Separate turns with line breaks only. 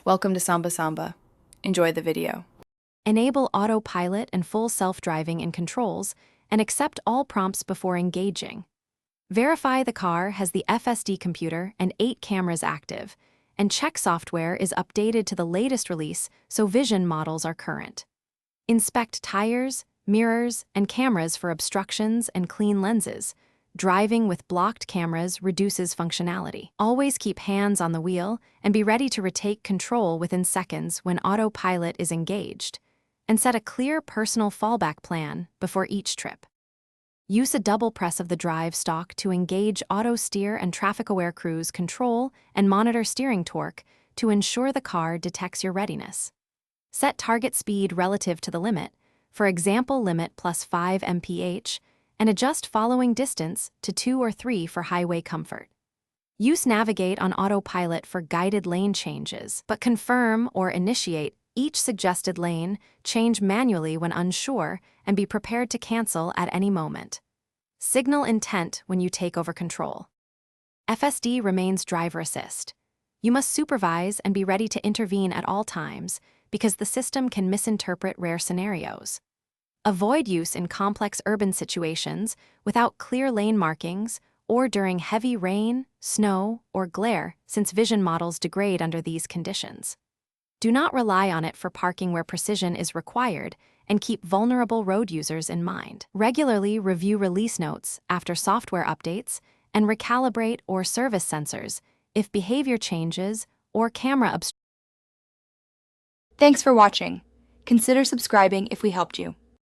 Welcome to Samba Samba. Enjoy the video.
Enable autopilot and full self-driving in controls, and accept all prompts before engaging. Verify the car has the FSD computer and 8 cameras active, and check software is updated to the latest release so vision models are current. Inspect tires, mirrors, and cameras for obstructions and clean lenses. Driving with blocked cameras reduces functionality. Always keep hands on the wheel and be ready to retake control within seconds when autopilot is engaged. And set a clear personal fallback plan before each trip. Use a double press of the drive stalk to engage auto steer and traffic-aware cruise control and monitor steering torque to ensure the car detects your readiness. Set target speed relative to the limit, for example limit plus 5 mph, and adjust following distance to 2 or 3 for highway comfort. Use Navigate on autopilot for guided lane changes, but confirm or initiate each suggested lane change manually when unsure and be prepared to cancel at any moment. Signal intent when you take over control. FSD remains driver assist. You must supervise and be ready to intervene at all times because the system can misinterpret rare scenarios. Avoid use in complex urban situations without clear lane markings or during heavy rain, snow, or glare, since vision models degrade under these conditions. Do not rely on it for parking where precision is required, and keep vulnerable road users in mind. Regularly review release notes after software updates and recalibrate or service sensors if behavior changes or camera obstructions.
Thanks for watching. Consider subscribing if we helped you.